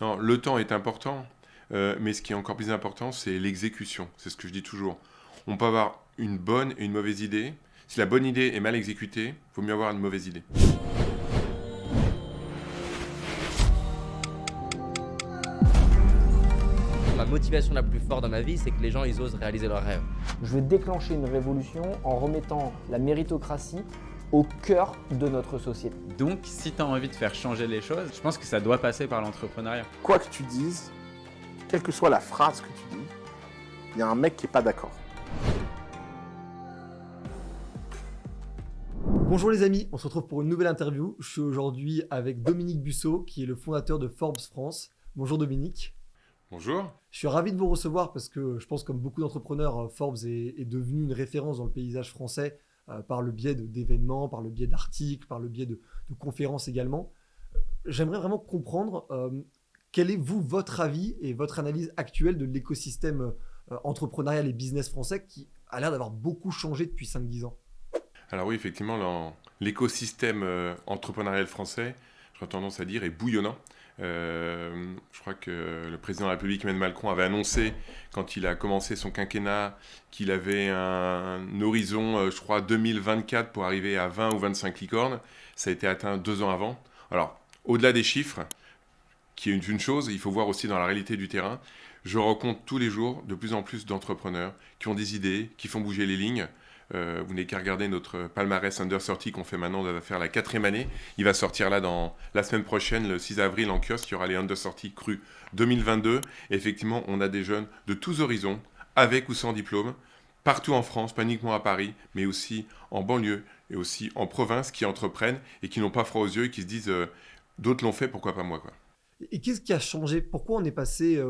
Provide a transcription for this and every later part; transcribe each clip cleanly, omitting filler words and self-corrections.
Non, le temps est important, mais ce qui est encore plus important, c'est l'exécution. C'est ce que je dis toujours. On peut avoir une bonne et une mauvaise idée. Si la bonne idée est mal exécutée, il vaut mieux avoir une mauvaise idée. Ma motivation la plus forte dans ma vie, c'est que les gens ils osent réaliser leurs rêves. Je veux déclencher une révolution en remettant la méritocratie au cœur de notre société. Donc, si tu as envie de faire changer les choses, je pense que ça doit passer par l'entrepreneuriat. Quoi que tu dises, quelle que soit la phrase que tu dis, il y a un mec qui n'est pas d'accord. Bonjour les amis, on se retrouve pour une nouvelle interview. Je suis aujourd'hui avec Dominique Busseau, qui est le fondateur de Forbes France. Bonjour Dominique. Bonjour. Je suis ravi de vous recevoir parce que je pense comme beaucoup d'entrepreneurs, Forbes est devenu une référence dans le paysage français par le biais d'événements, par le biais d'articles, par le biais de conférences également. J'aimerais vraiment comprendre quel est votre avis et votre analyse actuelle de l'écosystème entrepreneurial et business français qui a l'air d'avoir beaucoup changé depuis 5-10 ans. Alors oui, effectivement, l'écosystème entrepreneurial français, j'aurais tendance à dire, est bouillonnant. Je crois que le président de la République, Emmanuel Macron, avait annoncé, quand il a commencé son quinquennat, qu'il avait un horizon, je crois, 2024 pour arriver à 20 ou 25 licornes. Ça a été atteint 2 ans avant. Alors, au-delà des chiffres, qui est une chose, il faut voir aussi dans la réalité du terrain. Je rencontre tous les jours de plus en plus d'entrepreneurs qui ont des idées, qui font bouger les lignes. Vous n'avez qu'à regarder notre palmarès Under 30 qu'on fait maintenant, on va faire la 4e année. Il va sortir là dans la semaine prochaine, le 6 avril en kiosque, il y aura les Under 30 cru 2022. Et effectivement, on a des jeunes de tous horizons, avec ou sans diplôme, partout en France, pas uniquement à Paris, mais aussi en banlieue et aussi en province, qui entreprennent et qui n'ont pas froid aux yeux et qui se disent d'autres l'ont fait, pourquoi pas moi quoi. Et qu'est-ce qui a changé? Pourquoi on est passé,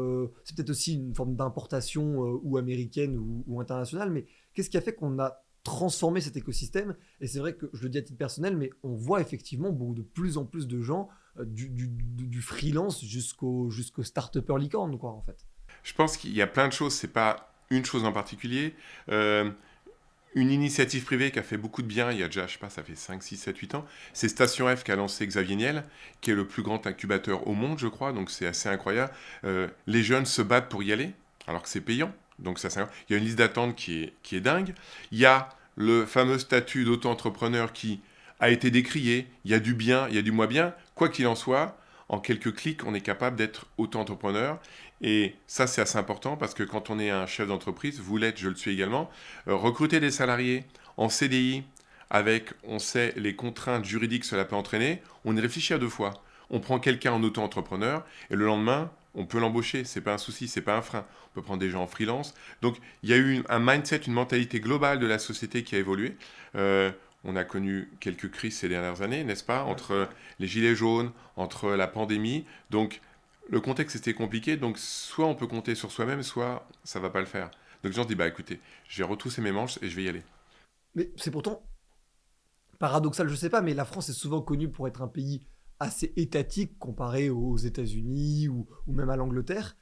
c'est peut-être aussi une forme d'importation ou américaine ou internationale, mais qu'est-ce qui a fait qu'on a transformé cet écosystème? Et c'est vrai que je le dis à titre personnel, mais on voit effectivement de plus en plus de gens du freelance jusqu'au start-upper licorne, quoi, en fait. Je pense qu'il y a plein de choses, c'est pas une chose en particulier. Une initiative privée qui a fait beaucoup de bien, il y a déjà, je sais pas, ça fait 5, 6, 7, 8 ans, c'est Station F qui a lancé Xavier Niel, qui est le plus grand incubateur au monde, je crois, donc c'est assez incroyable. Les jeunes se battent pour y aller, alors que c'est payant. Donc ça, il y a une liste d'attente qui est dingue. Il y a le fameux statut d'auto-entrepreneur qui a été décrié. Il y a du bien, il y a du moins bien. Quoi qu'il en soit, en quelques clics, on est capable d'être auto-entrepreneur. Et ça, c'est assez important parce que quand on est un chef d'entreprise, vous l'êtes, je le suis également, recruter des salariés en CDI avec, on sait, les contraintes juridiques que cela peut entraîner, on y réfléchit à 2 fois. On prend quelqu'un en auto-entrepreneur et le lendemain, on peut l'embaucher. C'est pas un souci, c'est pas un frein. On peut prendre des gens en freelance. Donc, il y a eu un mindset, une mentalité globale de la société qui a évolué. On a connu quelques crises ces dernières années, n'est-ce pas, entre les gilets jaunes, entre la pandémie. Donc, le contexte était compliqué. Donc, soit on peut compter sur soi-même, soit ça va pas le faire. Donc, les gens se disent, bah écoutez, je vais retrousser mes manches et je vais y aller. Mais c'est pourtant paradoxal, je sais pas, mais la France est souvent connue pour être un pays assez étatique comparé aux États-Unis ou même à l'Angleterre.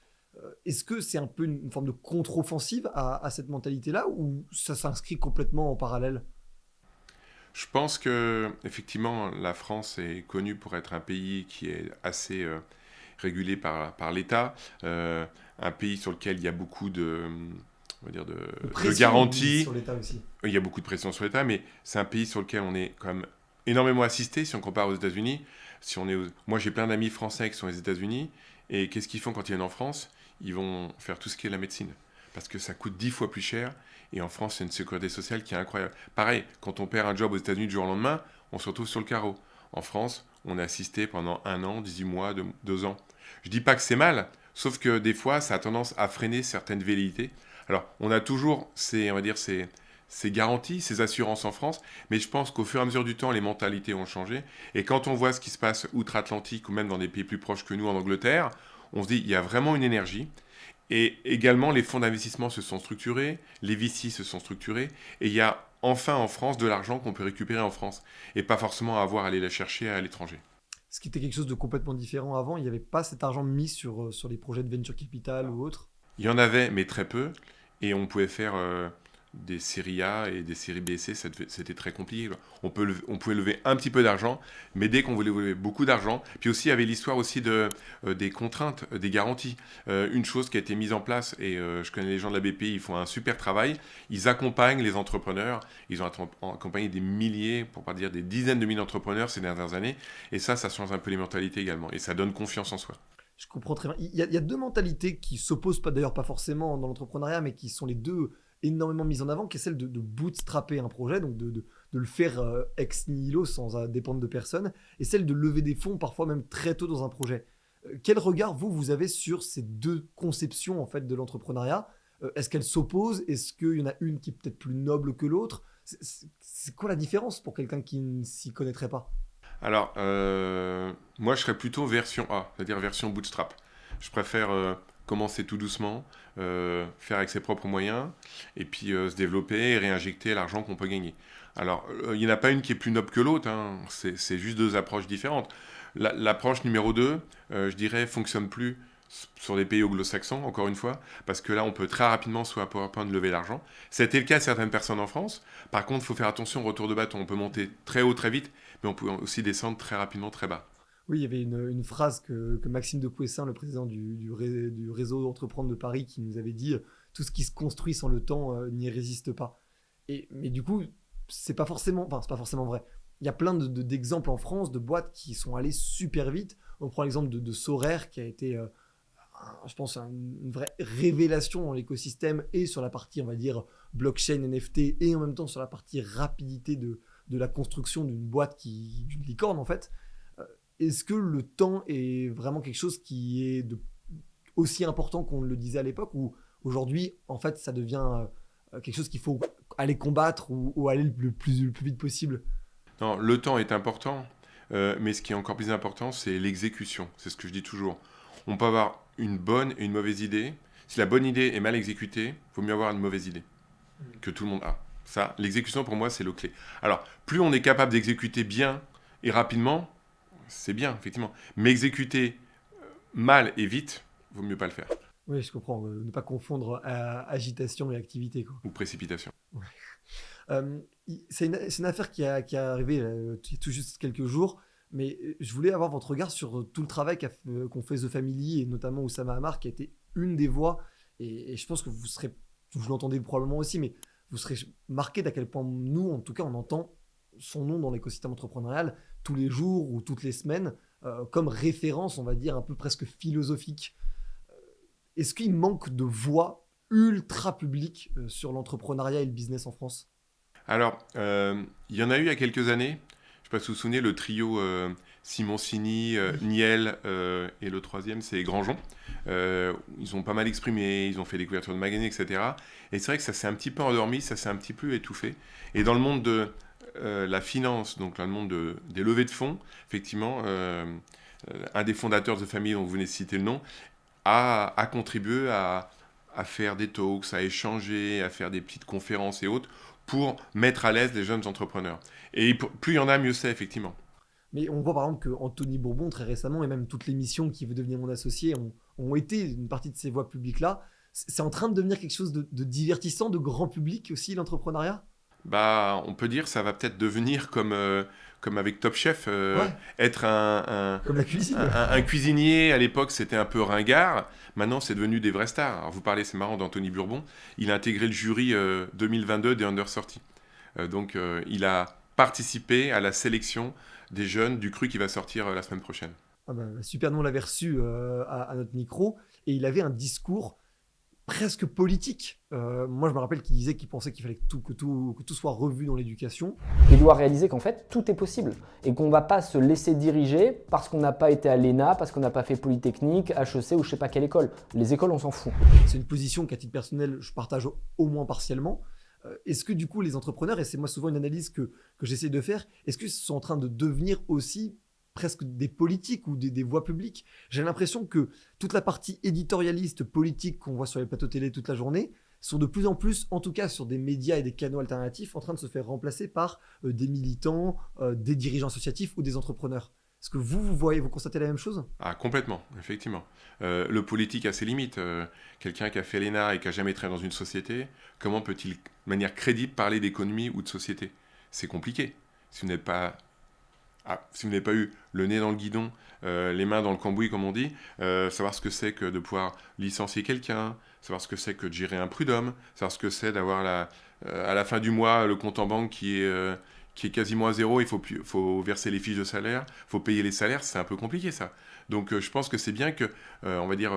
Est-ce que c'est un peu une forme de contre-offensive à cette mentalité-là ou ça s'inscrit complètement en parallèle? Je pense que effectivement, la France est connue pour être un pays qui est assez régulé par l'État, un pays sur lequel il y a beaucoup on va dire De de pression garanties. sur l'État aussi. Il y a beaucoup de pression sur l'État, mais c'est un pays sur lequel on est quand même énormément assisté si on compare aux États-Unis. Moi, j'ai plein d'amis français qui sont aux États-Unis, et qu'est-ce qu'ils font quand ils viennent en France? Ils vont faire tout ce qui est la médecine, parce que ça coûte 10 fois plus cher, et en France, c'est une sécurité sociale qui est incroyable. Pareil, quand on perd un job aux États-Unis du jour au lendemain, on se retrouve sur le carreau. En France, on est assisté pendant 1 an, 18 mois, 2 ans. Je dis pas que c'est mal, sauf que des fois, ça a tendance à freiner certaines velléités. Alors, on a toujours on va dire, ces garanties, ces assurances en France, mais je pense qu'au fur et à mesure du temps, les mentalités ont changé. Et quand on voit ce qui se passe outre-Atlantique ou même dans des pays plus proches que nous, en Angleterre, on se dit il y a vraiment une énergie. Et également, les fonds d'investissement se sont structurés, les VC se sont structurés, et il y a enfin en France de l'argent qu'on peut récupérer en France, et pas forcément avoir à aller la chercher à l'étranger. Ce qui était quelque chose de complètement différent avant, il n'y avait pas cet argent mis sur les projets de venture capital ou autres. Il y en avait, mais très peu, et on pouvait faire des séries A et des séries B et C, c'était très compliqué. On pouvait lever un petit peu d'argent, mais dès qu'on voulait lever beaucoup d'argent, puis aussi il y avait l'histoire aussi des contraintes, des garanties. Une chose qui a été mise en place, et je connais les gens de la BPI, ils font un super travail, ils accompagnent les entrepreneurs, ils ont accompagné des milliers, pour pas dire des dizaines de milliers d'entrepreneurs ces dernières années, et ça change un peu les mentalités également, et ça donne confiance en soi. Je comprends très bien. Il y a deux mentalités qui s'opposent, d'ailleurs pas forcément dans l'entrepreneuriat, mais qui sont les deux énormément mises en avant, qui est celle de bootstrapper un projet, donc de le faire ex nihilo sans dépendre de personne, et celle de lever des fonds, parfois même très tôt dans un projet. Quel regard vous avez sur ces deux conceptions en fait de l'entrepreneuriat ? Est-ce qu'elles s'opposent ? Est-ce qu'il y en a une qui est peut-être plus noble que l'autre ? C'est quoi la différence pour quelqu'un qui ne s'y connaîtrait pas ? Alors, moi je serais plutôt version A, c'est-à-dire version bootstrap. Je préfère commencer tout doucement, faire avec ses propres moyens, et puis se développer et réinjecter l'argent qu'on peut gagner. Alors, il n'y en a pas une qui est plus noble que l'autre, hein. C'est juste deux approches différentes. L'approche numéro 2, je dirais, fonctionne plus sur les pays anglo-saxons, encore une fois, parce que là, on peut très rapidement, soit à PowerPoint, lever l'argent. C'était le cas de certaines personnes en France. Par contre, il faut faire attention au retour de bâton. On peut monter très haut, très vite, mais on peut aussi descendre très rapidement, très bas. Oui, il y avait une phrase que Maxime de Couessin, le président du réseau Entreprendre de Paris, qui nous avait dit « Tout ce qui se construit sans le temps n'y résiste pas ». Mais du coup, c'est pas forcément vrai. Il y a plein d'exemples en France de boîtes qui sont allées super vite. On prend l'exemple de Sorare, qui a été, je pense, une vraie révélation dans l'écosystème et sur la partie, on va dire, blockchain, NFT, et en même temps sur la partie rapidité de la construction d'une boîte, d'une licorne en fait. Est-ce que le temps est vraiment quelque chose qui est aussi important qu'on le disait à l'époque, ou aujourd'hui, en fait, ça devient quelque chose qu'il faut aller combattre ou aller le plus vite possible ? Non, le temps est important, mais ce qui est encore plus important, c'est l'exécution. C'est ce que je dis toujours. On peut avoir une bonne et une mauvaise idée. Si la bonne idée est mal exécutée, il vaut mieux avoir une mauvaise idée que tout le monde a. Ça, l'exécution, pour moi, c'est le clé. Alors, plus on est capable d'exécuter bien et rapidement, c'est bien, effectivement. Mais exécuter mal et vite, vaut mieux pas le faire. Oui, je comprends. Ne pas confondre agitation et activité, quoi. Ou précipitation. Ouais. C'est une affaire qui est arrivée il y a tout juste quelques jours, mais je voulais avoir votre regard sur tout le travail qu'ont fait The Family, et notamment Oussama Ammar, qui a été une des voix, et je pense que vous l'entendez probablement aussi, mais vous serez marqué d'à quel point nous, en tout cas, on entend son nom dans l'écosystème entrepreneurial tous les jours ou toutes les semaines, comme référence, on va dire, un peu presque philosophique. Est-ce qu'il manque de voix ultra publiques sur l'entrepreneuriat et le business en France ? Alors, il y en a eu il y a quelques années. Je ne sais pas si vous vous souvenez, le trio Simoncini, Niel et le troisième, c'est Grandjean. Ils ont pas mal exprimé, ils ont fait des couvertures de magazines, etc. Et c'est vrai que ça s'est un petit peu endormi, ça s'est un petit peu étouffé. Et dans le monde de la finance, donc dans le monde des levées de fonds, effectivement, un des fondateurs de Family, dont vous venez de citer le nom, a contribué à faire des talks, à échanger, à faire des petites conférences et autres pour mettre à l'aise les jeunes entrepreneurs. Et plus il y en a, mieux c'est, effectivement. Mais on voit par exemple qu'Anthony Bourbon, très récemment, et même toute l'émission Qui veut devenir mon associé, ont été une partie de ces voix publiques-là. C'est en train de devenir quelque chose de divertissant, de grand public aussi, l'entrepreneuriat ? Bah, on peut dire que ça va peut-être devenir comme avec Top Chef, être comme la cuisine. Un cuisinier. À l'époque, c'était un peu ringard. Maintenant, c'est devenu des vrais stars. Alors, vous parlez, c'est marrant, d'Anthony Bourbon. Il a intégré le jury 2022 des Under 30. Donc, il a participé à la sélection des jeunes du cru qui va sortir la semaine prochaine. Ah bah, super, nous on l'avait reçu à notre micro, et il avait un discours presque politique. Moi, je me rappelle qu'il disait qu'il pensait qu'il fallait que tout soit revu dans l'éducation. Il doit réaliser qu'en fait, tout est possible et qu'on ne va pas se laisser diriger parce qu'on n'a pas été à l'ENA, parce qu'on n'a pas fait Polytechnique, HEC ou je ne sais pas quelle école. Les écoles, on s'en fout. C'est une position qu'à titre personnel, je partage au moins partiellement. Est-ce que du coup, les entrepreneurs, et c'est moi souvent une analyse que j'essaie de faire, est-ce qu'ils sont en train de devenir aussi presque des politiques ou des voix publiques ? J'ai l'impression que toute la partie éditorialiste, politique qu'on voit sur les plateaux télé toute la journée sont de plus en plus, en tout cas sur des médias et des canaux alternatifs, en train de se faire remplacer par des militants, des dirigeants associatifs ou des entrepreneurs. Est-ce que vous constatez la même chose? Ah, complètement, effectivement. Le politique a ses limites. Quelqu'un qui a fait l'ENA et qui n'a jamais travaillé dans une société, comment peut-il, de manière crédible, parler d'économie ou de société? C'est compliqué. Si vous n'êtes pas... si vous n'avez pas eu le nez dans le guidon, les mains dans le cambouis, comme on dit, savoir ce que c'est que de pouvoir licencier quelqu'un, savoir ce que c'est que de gérer un prud'homme, savoir ce que c'est d'avoir à la fin du mois le compte en banque qui est quasiment à zéro, il faut verser les fiches de salaire, il faut payer les salaires, c'est un peu compliqué ça. Donc je pense que c'est bien que, on va dire,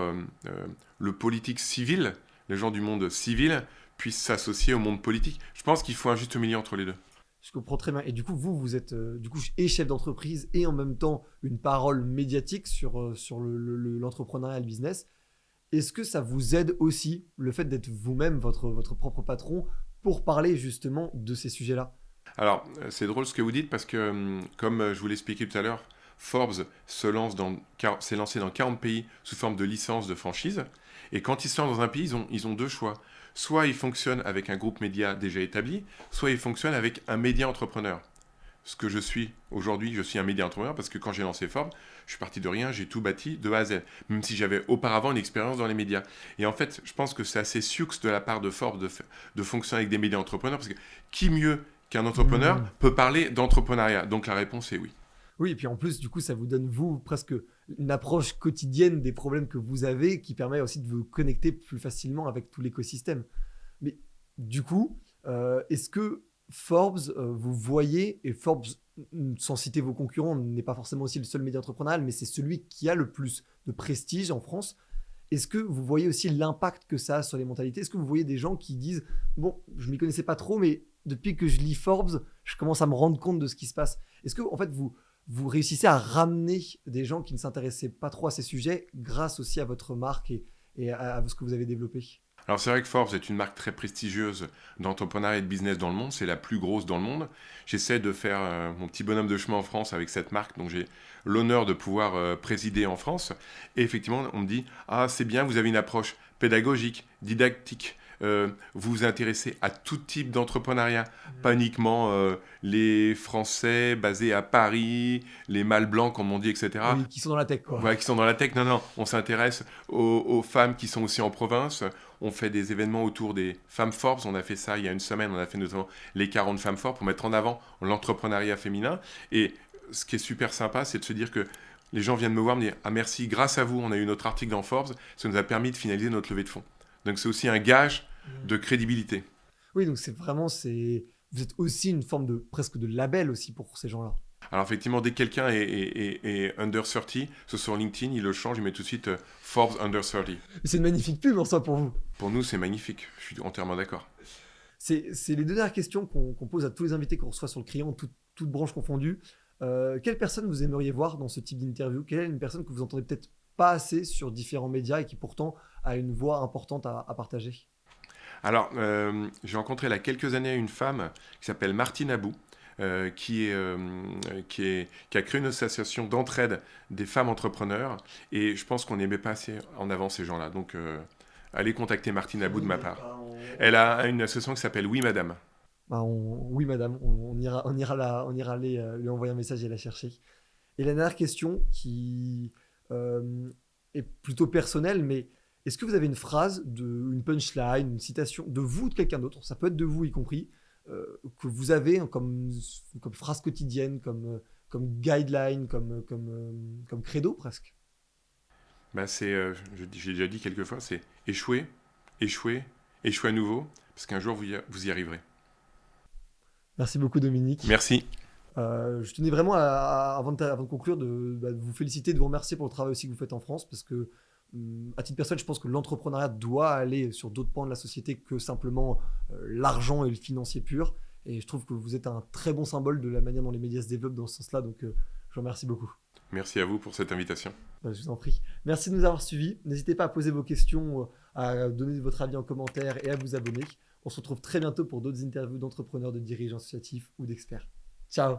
le politique civil, les gens du monde civil, puissent s'associer au monde politique. Je pense qu'il faut un juste milieu entre les deux. Je comprends très bien. Et du coup, vous êtes et chef d'entreprise et en même temps une parole médiatique sur l'entrepreneuriat et le business. Est-ce que ça vous aide aussi, le fait d'être vous-même votre propre patron, pour parler justement de ces sujets-là? Alors, c'est drôle ce que vous dites parce que, comme je vous l'expliquais tout à l'heure, Forbes s'est lancé dans 40 pays sous forme de licence de franchise. Et quand ils se lancent dans un pays, ils ont deux choix. Soit ils fonctionnent avec un groupe média déjà établi, soit ils fonctionnent avec un média entrepreneur. Ce que je suis aujourd'hui, je suis un média entrepreneur parce que quand j'ai lancé Forbes, je suis parti de rien, j'ai tout bâti de A à Z, même si j'avais auparavant une expérience dans les médias. Et en fait, je pense que c'est assez sioux de la part de Forbes de fonctionner avec des médias entrepreneurs parce que qui mieux qu'un entrepreneur peut parler d'entrepreneuriat? Donc la réponse est oui. Oui, et puis en plus, du coup, ça vous donne, vous, presque une approche quotidienne des problèmes que vous avez qui permet aussi de vous connecter plus facilement avec tout l'écosystème. Mais du coup, est-ce que Forbes, vous voyez, et Forbes, sans citer vos concurrents, n'est pas forcément aussi le seul média entrepreneurial, mais c'est celui qui a le plus de prestige en France. Est-ce que vous voyez aussi l'impact que ça a sur les mentalités? Est-ce que vous voyez des gens qui disent « Bon, je ne m'y connaissais pas trop, mais depuis que je lis Forbes, je commence à me rendre compte de ce qui se passe ». Est-ce que, en fait, vous réussissez à ramener des gens qui ne s'intéressaient pas trop à ces sujets grâce aussi à votre marque et à ce que vous avez développé? Alors c'est vrai que Forbes est une marque très prestigieuse d'entrepreneuriat et de business dans le monde, c'est la plus grosse dans le monde. J'essaie de faire mon petit bonhomme de chemin en France avec cette marque, donc j'ai l'honneur de pouvoir présider en France. Et effectivement, on me dit « Ah, c'est bien, vous avez une approche pédagogique, didactique, vous vous intéressez à tout type d'entrepreneuriat, pas uniquement les Français basés à Paris, les mâles blancs comme on dit, etc. » Oui, qui sont dans la tech, quoi. Ouais, qui sont dans la tech. Non, on s'intéresse aux femmes qui sont aussi en province. On fait des événements autour des femmes Forbes. On a fait ça il y a une semaine. On a fait notamment les 40 femmes Forbes pour mettre en avant l'entrepreneuriat féminin. Et ce qui est super sympa, c'est de se dire que les gens viennent me voir me dire « Ah merci, grâce à vous, on a eu notre article dans Forbes. Ça nous a permis de finaliser notre levée de fonds. » Donc c'est aussi un gage de crédibilité. Oui, donc c'est vraiment, vous êtes aussi une forme de presque de label aussi pour ces gens-là. Alors effectivement, dès que quelqu'un est under 30, sur LinkedIn, il le change, il met tout de suite Forbes under 30. C'est une magnifique pub en soi pour vous. Pour nous, c'est magnifique. Je suis entièrement d'accord. C'est les deux dernières questions qu'on pose à tous les invités qu'on reçoit sur le Crayon, toutes branches confondues. Quelle personne vous aimeriez voir dans ce type d'interview? Quelle est une personne que vous entendez peut-être pas assez sur différents médias et qui pourtant a une voix importante à partager? Alors, j'ai rencontré il y a quelques années une femme qui s'appelle Martine Abou, qui a créé une association d'entraide des femmes entrepreneurs. Et je pense qu'on n'aimait pas assez en avant ces gens-là. Donc, allez contacter Martine Abou de ma part. Elle a une association qui s'appelle Oui Madame. Oui, madame, on ira lui envoyer un message et la chercher. Et la dernière question qui est plutôt personnelle, mais est-ce que vous avez une phrase, une punchline, une citation de vous ou de quelqu'un d'autre, ça peut être de vous y compris, que vous avez comme phrase quotidienne, comme guideline, comme credo presque? J'ai déjà dit quelques fois, c'est échouer, échouer, échouer à nouveau, parce qu'un jour vous y arriverez. Merci beaucoup Dominique. Merci. Je tenais vraiment, avant de conclure, de vous féliciter, de vous remercier pour le travail aussi que vous faites en France, parce que à titre personnel, je pense que l'entrepreneuriat doit aller sur d'autres pans de la société que simplement l'argent et le financier pur. Et je trouve que vous êtes un très bon symbole de la manière dont les médias se développent dans ce sens-là. Donc, je vous remercie beaucoup. Merci à vous pour cette invitation. Je vous en prie. Merci de nous avoir suivis. N'hésitez pas à poser vos questions, à donner votre avis en commentaire et à vous abonner. On se retrouve très bientôt pour d'autres interviews d'entrepreneurs, de dirigeants associatifs ou d'experts. Ciao!